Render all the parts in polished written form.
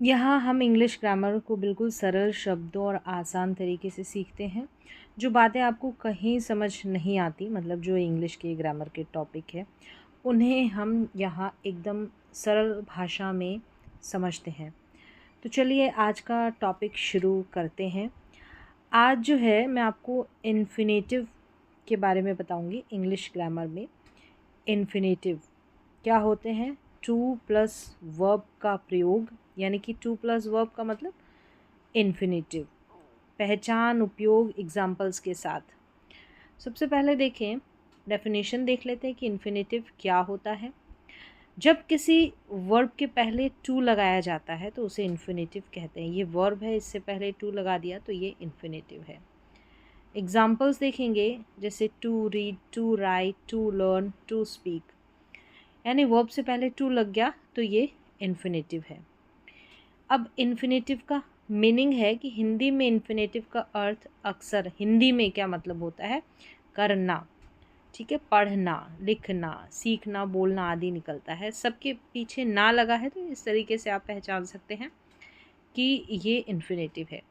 यहाँ हम English grammar को बिल्कुल सरल शब्दों और आसान तरीके से सीखते हैं। जो बातें आपको कहीं समझ नहीं आती, मतलब जो इंग्लिश के ग्रामर के टॉपिक है, उन्हें हम यहाँ एकदम सरल भाषा में समझते हैं। तो चलिए आज का टॉपिक शुरू करते हैं। आज जो है मैं आपको इन्फिनेटिव के बारे में बताऊंगी। इंग्लिश ग्रामर में इन्फिनेटिव क्या होते हैं, टू प्लस वर्ब का प्रयोग, यानी कि टू प्लस वर्ब का मतलब इन्फिनेटिव। पहचान, उपयोग, एग्जाम्पल्स के साथ। सबसे पहले देखें, डेफिनेशन देख लेते हैं कि इन्फिनेटिव क्या होता है। जब किसी वर्ब के पहले टू लगाया जाता है तो उसे इन्फिनेटिव कहते हैं। ये वर्ब है, इससे पहले टू लगा दिया तो ये इन्फिनेटिव है। एग्जाम्पल्स देखेंगे, जैसे to read, to write, to learn, to speak, यानी वर्ब से पहले टू लग गया तो ये इन्फिनेटिव है। अब इन्फिनेटिव का मीनिंग है कि हिंदी में इन्फिनेटिव का अर्थ अक्सर हिंदी में क्या मतलब होता है, करना, ठीक है, पढ़ना, लिखना, सीखना, बोलना आदि निकलता है। सबके पीछे ना लगा है तो इस तरीके से आप पहचान सकते हैं कि ये इन्फिनेटिव है।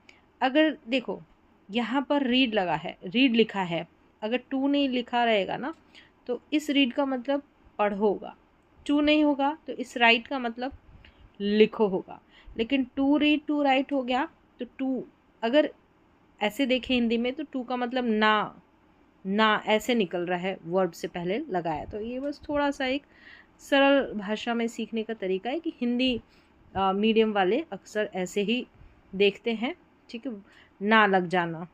अगर देखो यहाँ पर रीड लगा है, रीड लिखा है, अगर टू नहीं लिखा रहेगा ना तो इस रीड का मतलब पढ़ो होगा, टू नहीं होगा तो इस राइट का मतलब लिखो होगा। लेकिन टू रीड टू राइट हो गया तो टू अगर ऐसे देखें हिंदी में तो टू का मतलब ना, ना ऐसे निकल रहा है, वर्ब से पहले लगाया। तो ये बस थोड़ा सा एक सरल भाषा में सीखने का तरीका है कि हिंदी मीडियम वाले अक्सर ऐसे ही देखते हैं, ठीक है, ना लग जाना।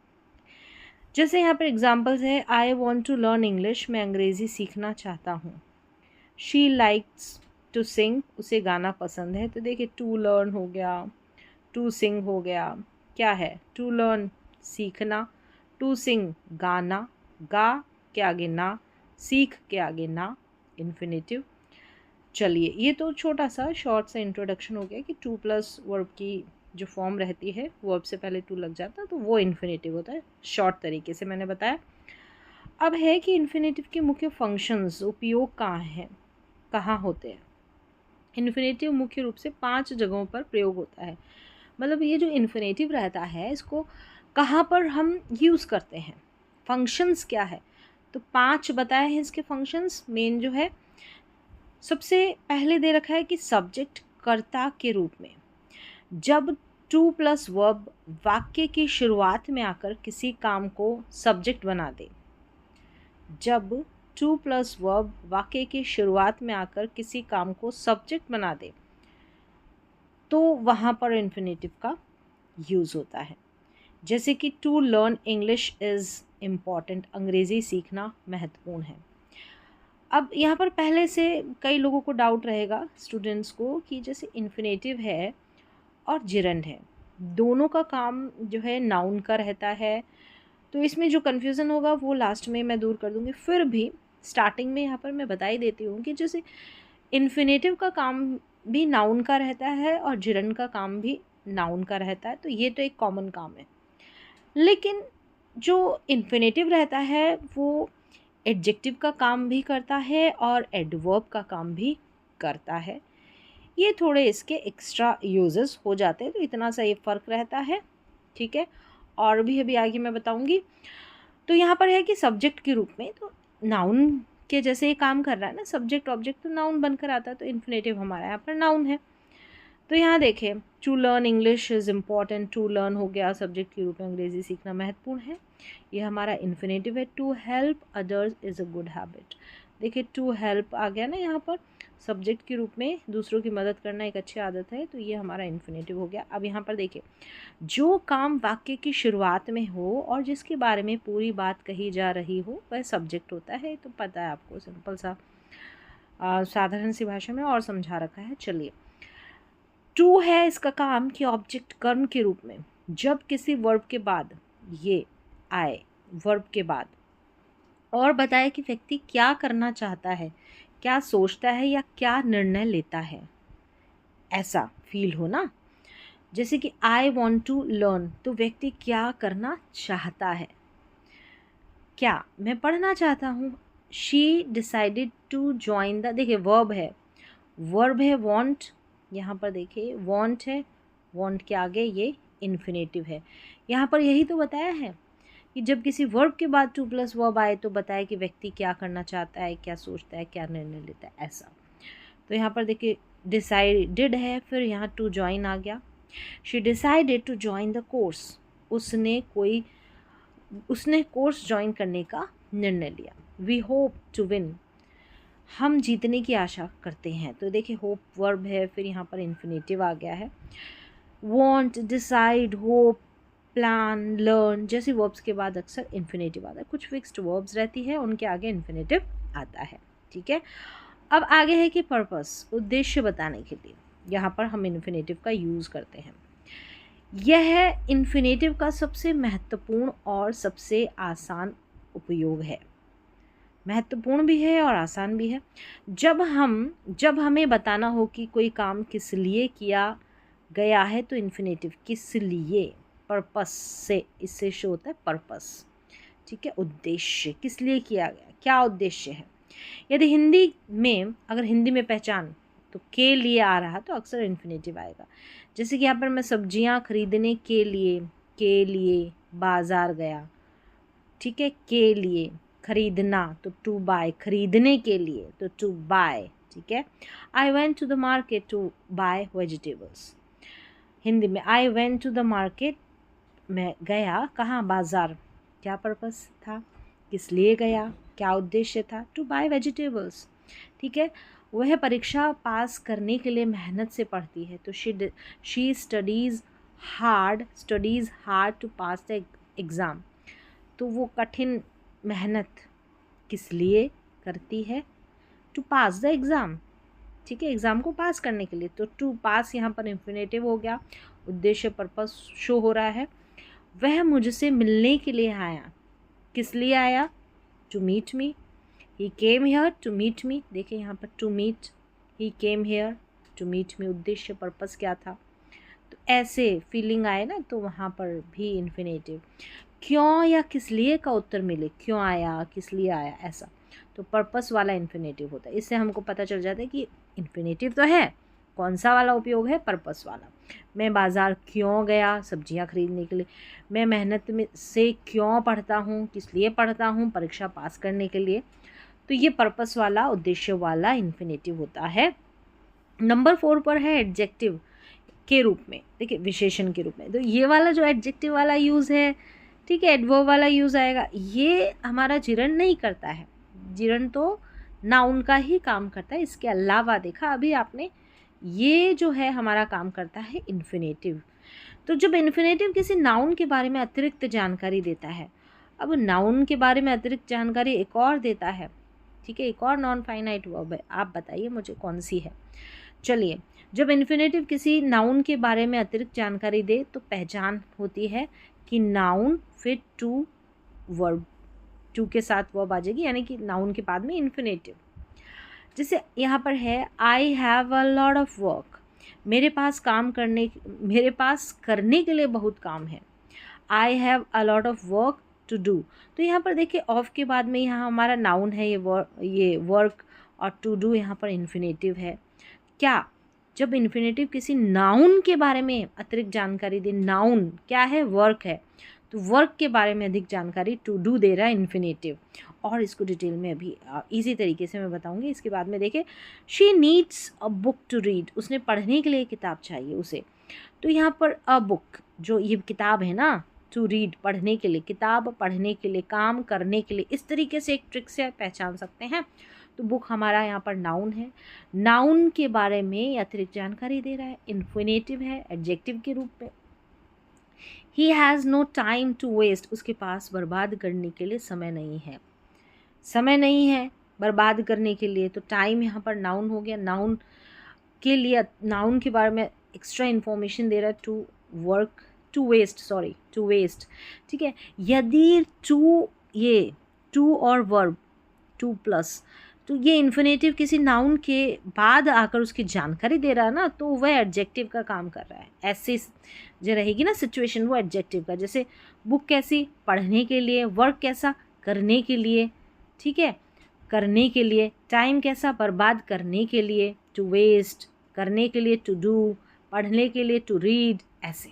जैसे यहाँ पर एग्जाम्पल्स है, I want to learn English, मैं अंग्रेज़ी सीखना चाहता हूँ। शी लाइक्स टू सिंग, उसे गाना पसंद है। तो देखिए टू लर्न हो गया, टू सिंग हो गया, क्या है, टू लर्न सीखना, टू सिंग गाना, गा के आगे ना, सीख के आगे ना, इन्फिनेटिव। चलिए ये तो छोटा सा शॉर्ट सा इंट्रोडक्शन हो गया कि टू प्लस वर्ब की जो फॉर्म रहती है, वर्ब से पहले टू लग जाता है तो वो इन्फिनेटिव होता है। शॉर्ट तरीके से मैंने बताया। अब है कि इन्फिनेटिव के मुख्य फंक्शंस, उपयोग कहाँ हैं, कहाँ होते हैं। इन्फिनेटिव मुख्य रूप से 5 जगहों पर प्रयोग होता है। मतलब ये जो इन्फिनेटिव रहता है इसको कहाँ पर हम यूज़ करते हैं, फंक्शंस क्या है, तो 5 बताए हैं इसके फंक्शंस। मेन जो है सबसे पहले दे रखा है कि सब्जेक्ट, कर्ता के रूप में। जब टू प्लस वर्ब वाक्य की शुरुआत में आकर किसी काम को सब्जेक्ट बना दे, जब टू प्लस वर्ब वाक्य की शुरुआत में आकर किसी काम को सब्जेक्ट बना दे तो वहाँ पर इन्फिनेटिव का यूज़ होता है। जैसे कि to learn English is important, अंग्रेज़ी सीखना महत्वपूर्ण है। अब यहाँ पर पहले से कई लोगों को डाउट रहेगा, स्टूडेंट्स को, कि जैसे इन्फिनेटिव है और जिरंड है, दोनों का काम जो है नाउन का रहता है, तो इसमें जो कन्फ्यूज़न होगा वो लास्ट में मैं दूर कर दूँगी। फिर भी स्टार्टिंग में यहाँ पर मैं बता ही देती हूँ कि जैसे इन्फिनेटिव का काम भी नाउन का रहता है और जिरंड का काम भी नाउन का रहता है, तो ये तो एक कॉमन काम है। लेकिन जो इन्फिनेटिव रहता है वो एडजेक्टिव का काम भी करता है और एडवर्ब का काम भी करता है। ये थोड़े इसके एक्स्ट्रा यूजेस हो जाते हैं, तो इतना सा ये फ़र्क रहता है, ठीक है। और भी अभी आगे मैं बताऊंगी। तो यहाँ पर है कि सब्जेक्ट के रूप में, तो नाउन के जैसे ये काम कर रहा है ना, सब्जेक्ट ऑब्जेक्ट तो नाउन बनकर आता है, तो इन्फिनेटिव हमारा यहाँ पर नाउन है। तो यहाँ देखें, to learn English is important, to learn हो गया, सब्जेक्ट के रूप में अंग्रेज़ी सीखना महत्वपूर्ण है, ये हमारा इन्फिनेटिव है। To help others is a good habit, देखिए टू हेल्प आ गया ना यहाँ पर, सब्जेक्ट के रूप में दूसरों की मदद करना एक अच्छी आदत है, तो ये हमारा इन्फिनेटिव हो गया। अब यहाँ पर देखिए, जो काम वाक्य की शुरुआत में हो और जिसके बारे में पूरी बात कही जा रही हो वह सब्जेक्ट होता है। तो पता है आपको, सिंपल सा साधारण सी भाषा में और समझा रखा है। चलिए, टू है इसका काम कि ऑब्जेक्ट कर्म के रूप में जब किसी वर्ब के बाद ये आए, वर्ब के बाद, और बताए कि व्यक्ति क्या करना चाहता है, क्या सोचता है या क्या निर्णय लेता है, ऐसा फील हो ना। जैसे कि आई वॉन्ट टू लर्न, तो व्यक्ति क्या करना चाहता है, क्या, मैं पढ़ना चाहता हूँ। She decided to join the, देखिए वर्ब है, वर्ब है वॉन्ट, यहाँ पर देखिए वॉन्ट है, वांट के आगे ये इन्फिनेटिव है। यहाँ पर यही तो बताया है कि जब किसी वर्ब के बाद टू प्लस वर्ब आए तो बताए कि व्यक्ति क्या करना चाहता है, क्या सोचता है, क्या निर्णय लेता है, ऐसा। तो यहाँ पर देखिए डिसाइडेड है, फिर यहाँ टू ज्वाइन आ गया। She decided to join the course, उसने कोर्स ज्वाइन करने का निर्णय लिया। वी होप टू विन, हम जीतने की आशा करते हैं। तो देखिए होप वर्ब है, फिर यहाँ पर इन्फिनेटिव आ गया है। Want, decide, hope, plan, learn जैसी वर्ब्स के बाद अक्सर इन्फिनेटिव आता है। कुछ फिक्स्ड वर्ब्स रहती है, उनके आगे इन्फिनेटिव आता है। ठीक है, अब आगे है कि पर्पस, उद्देश्य बताने के लिए यहाँ पर हम इन्फिनेटिव का यूज़ करते हैं। यह इन्फिनेटिव का सबसे महत्वपूर्ण और सबसे आसान उपयोग है। महत्वपूर्ण भी है और आसान भी है। जब हमें बताना हो कि कोई काम किस लिए किया गया है तो इन्फिनेटिव किस लिए, पर्पस से, इससे शो होता है पर्पस। ठीक है, उद्देश्य, किस लिए किया गया, क्या उद्देश्य है। यदि अगर हिंदी में पहचान तो के लिए आ रहा तो अक्सर इन्फिनेटिव आएगा। जैसे कि यहाँ पर मैं सब्जियाँ खरीदने के लिए बाज़ार गया। ठीक है, के लिए, खरीदना तो टू बाय, खरीदने के लिए तो टू बाय। ठीक है, I went to the market to buy vegetables. Hindi में I went to the market, मैं गया कहाँ, बाज़ार। क्या पर्पस था, किस लिए गया, क्या उद्देश्य था, टू बाय वेजिटेबल्स। ठीक है, वह परीक्षा पास करने के लिए मेहनत से पढ़ती है तो she studies hard to pass the exam. तो वो कठिन मेहनत किस लिए करती है, टू पास द एग्ज़ाम। ठीक है, एग्ज़ाम को पास करने के लिए, तो टू पास यहाँ पर इन्फिनेटिव हो गया, उद्देश्य पर्पस शो हो रहा है। वह मुझसे मिलने के लिए आया, किस लिए आया, to meet me. He came here to meet me, देखिए यहाँ पर to meet, he came here to meet me, उद्देश्य पर्पस क्या था। तो ऐसे फीलिंग आए ना तो वहाँ पर भी इन्फिनेटिव। क्यों या किस लिए का उत्तर मिले, क्यों आया, किस लिए आया, ऐसा तो पर्पस वाला इन्फिनेटिव होता है। इससे हमको पता चल जाता है कि इन्फिनेटिव तो है, कौन सा वाला उपयोग है, पर्पस वाला। मैं बाज़ार क्यों गया, सब्जियां खरीदने के लिए। मैं मेहनत में से क्यों पढ़ता हूँ, किस लिए पढ़ता हूँ, परीक्षा पास करने के लिए। तो ये पर्पस वाला, उद्देश्य वाला इन्फिनेटिव होता है। नंबर 4 पर है एडजेक्टिव के रूप में, देखिए विशेषण के रूप में। तो ये वाला जो एडजेक्टिव वाला यूज़ है, ठीक है, एडवर्ब वाला यूज़ आएगा, ये हमारा जिरण नहीं करता है। जिरण तो नाउन का ही काम करता है। इसके अलावा देखा अभी आपने, ये जो है हमारा काम करता है इन्फिनेटिव। तो जब इन्फिनेटिव किसी नाउन के बारे में अतिरिक्त जानकारी देता है, अब नाउन के बारे में अतिरिक्त जानकारी एक और देता है। ठीक है, एक और नॉन फाइनाइट वर्ब है, आप बताइए मुझे कौन सी है। चलिए, जब इन्फिनेटिव किसी नाउन के बारे में अतिरिक्त जानकारी दे तो पहचान होती है कि नाउन फिर टू वर्ब, टू के साथ वर्ब आ जाएगी, यानी कि नाउन के बाद में इन्फिनेटिव। जैसे यहाँ पर है I have a lot of work, मेरे पास करने के लिए बहुत काम है। I have a lot of work to do. तो यहाँ पर देखिए ऑफ के बाद में यहाँ हमारा नाउन है, ये वर्क, और टू डू यहाँ पर इन्फिनेटिव है। क्या, जब इन्फिनेटिव किसी नाउन के बारे में अतिरिक्त जानकारी दे, नाउन क्या है, वर्क है, तो वर्क के बारे में अधिक जानकारी टू डू दे रहा है इन्फिनेटिव। और इसको डिटेल में अभी इजी तरीके से मैं बताऊंगी। इसके बाद में देखें, she needs a book to read, उसने पढ़ने के लिए किताब चाहिए उसे। तो यहाँ पर अ बुक, जो ये किताब है ना, टू रीड पढ़ने के लिए, किताब पढ़ने के लिए, काम करने के लिए, इस तरीके से एक ट्रिक से पहचान सकते हैं। तो बुक हमारा यहाँ पर नाउन है, नाउन के बारे में अतिरिक्त जानकारी दे रहा है, इन्फिनेटिव है एडजेक्टिव के रूप में। He has no time to waste, उसके पास बर्बाद करने के लिए समय नहीं है, समय नहीं है बर्बाद करने के लिए। तो टाइम यहाँ पर नाउन हो गया, नाउन के लिए, नाउन के बारे में एक्स्ट्रा इन्फॉर्मेशन दे रहा है, टू वर्क, टू वेस्ट। ठीक है, यदि टू और वर्ब, टू प्लस, तो ये इन्फिनेटिव किसी नाउन के बाद आकर उसकी जानकारी दे रहा है ना, तो वह एडजेक्टिव का काम कर रहा है। ऐसी जो रहेगी ना सिचुएशन, वो एडजेक्टिव का। जैसे बुक कैसी, पढ़ने के लिए, वर्क कैसा, करने के लिए, ठीक है, करने के लिए, टाइम कैसा, बर्बाद करने के लिए, टू वेस्ट, करने के लिए, टू डू, पढ़ने के लिए टू रीड, ऐसे।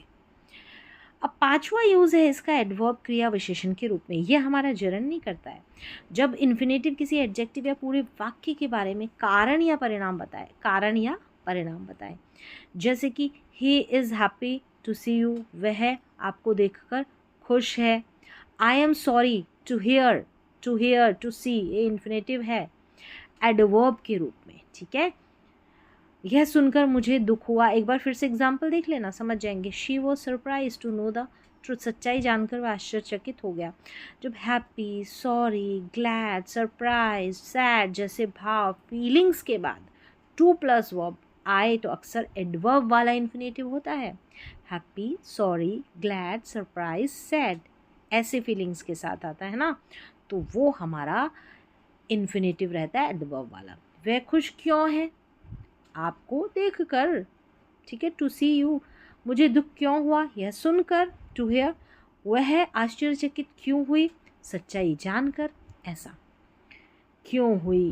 अब पांचवा यूज़ है इसका एडवर्ब क्रिया विशेषण के रूप में। ये हमारा जरन नहीं करता है। जब इन्फिनेटिव किसी एडजेक्टिव या पूरे वाक्य के बारे में कारण या परिणाम बताए, जैसे कि he is happy to see you, वह आपको देखकर खुश है। I am sorry to hear, to see, ये इन्फिनेटिव है एडवर्ब के रूप में, ठीक है। यह सुनकर मुझे दुख हुआ, एक बार फिर से एग्जाम्पल देख लेना, समझ जाएंगे। She was surprise to know the truth, सच्चाई जानकर वह आश्चर्यचकित हो गया। जब happy, sorry, glad, surprise, sad जैसे भाव, फीलिंग्स के बाद टू प्लस वर्ब आए तो अक्सर एडवर्ब वाला इन्फिनेटिव होता है। Happy, sorry, glad, surprise, sad ऐसे फीलिंग्स के साथ आता है ना, तो वो हमारा इन्फिनेटिव रहता है एडवर्ब वाला। वह खुश क्यों है, आपको देखकर, ठीक है। टू सी यू, मुझे दुख क्यों हुआ, यह सुनकर। टू हियर, वह आश्चर्यचकित क्यों हुई, सच्चाई जानकर, ऐसा। क्यों हुई,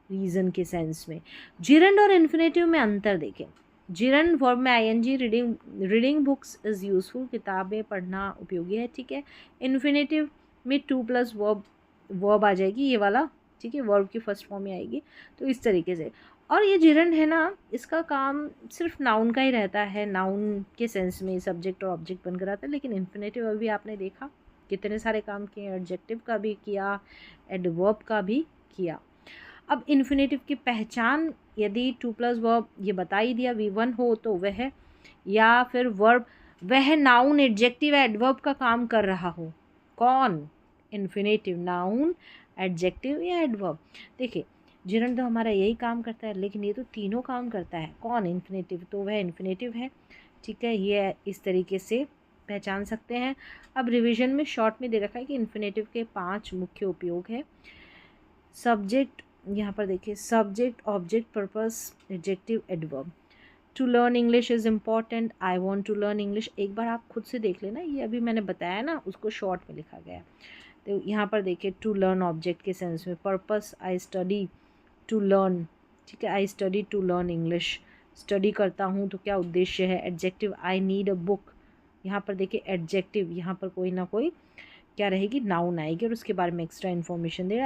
रीज़न के सेंस में। जिरंड और इन्फिनेटिव में अंतर देखें। जिरंड वर्ब में I N G, reading books is useful, किताबें पढ़ना उपयोगी है, ठीक है। इन्फिनेटिव में टू प्लस वर्ब आ जाएगी, ये वाला, ठीक है, वर्ब की फर्स्ट फॉर्म में आएगी, तो इस तरीके से। और ये जिरंड है ना, इसका काम सिर्फ नाउन का ही रहता है, नाउन के सेंस में सब्जेक्ट और ऑब्जेक्ट बनकर आता है। लेकिन इन्फिनेटिव अभी आपने देखा कितने सारे काम किए, एडजेक्टिव का भी किया, एडवर्ब का भी किया। अब इन्फिनेटिव की पहचान, यदि टू प्लस वर्ब ये बता ही दिया, V1 हो तो वह, या फिर वर्ब वह नाउन, एडजेक्टिव, एडवर्ब का काम कर रहा हो। कौन, इन्फिनेटिव, नाउन, एडजेक्टिव या एडवर्ब। देखिए जिरंड तो हमारा यही काम करता है, लेकिन ये तो तीनों काम करता है। कौन, इन्फिनेटिव, तो वह इन्फिनेटिव है, ठीक है। ये इस तरीके से पहचान सकते हैं। अब रिवीजन में शॉर्ट में दे रखा है कि इन्फिनेटिव के 5 मुख्य उपयोग है। सब्जेक्ट, यहाँ पर देखिए, subject, object, purpose, adjective, adverb. To learn English is important, I want to learn English, एक बार आप खुद से देख लेना, ये अभी मैंने बताया ना, उसको शॉर्ट में लिखा गया है। तो यहाँ पर देखिए टू लर्न ऑब्जेक्ट के सेंस में, purpose I study to learn, ठीक है, I study to learn English, study करता हूँ तो क्या उद्देश्य है। Adjective I need a book, यहाँ पर देखिए एडजेक्टिव, यहाँ पर कोई ना कोई क्या रहेगी, नाउन आएगी और उसके बारे में एक्स्ट्रा इन्फॉर्मेशन दे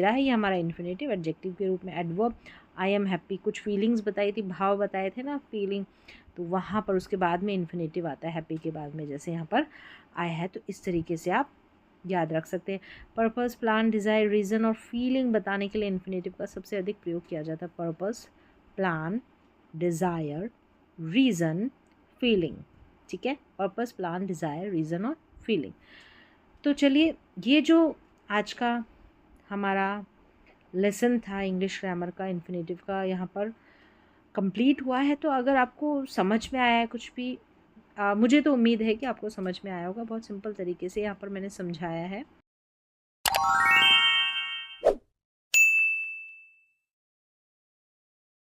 रहा है, ये हमारा इन्फिनेटिव एडजेक्टिव के रूप में। एडवर्ब आई एम हैप्पी, कुछ फीलिंग्स बताई थी, भाव बताए थे ना, फीलिंग, तो वहाँ पर उसके बाद में इन्फिनेटिव आता है हैप्पी के बाद में, जैसे यहाँ पर आया है। तो इस तरीके से आप याद रख सकते हैं। पर्पस, प्लान, डिज़ायर, रीज़न और फीलिंग बताने के लिए इन्फिनेटिव का सबसे अधिक प्रयोग किया जाता है। Purpose, plan, desire, reason, feeling, ठीक है। पर्पस, प्लान, डिज़ायर, रीज़न और फीलिंग। तो चलिए, ये जो आज का हमारा लेसन था इंग्लिश ग्रामर का, इन्फिनेटिव का, यहाँ पर कंप्लीट हुआ है। तो अगर आपको समझ में आया है कुछ भी, मुझे तो उम्मीद है कि आपको समझ में आया होगा। बहुत सिंपल तरीके से यहाँ पर मैंने समझाया है।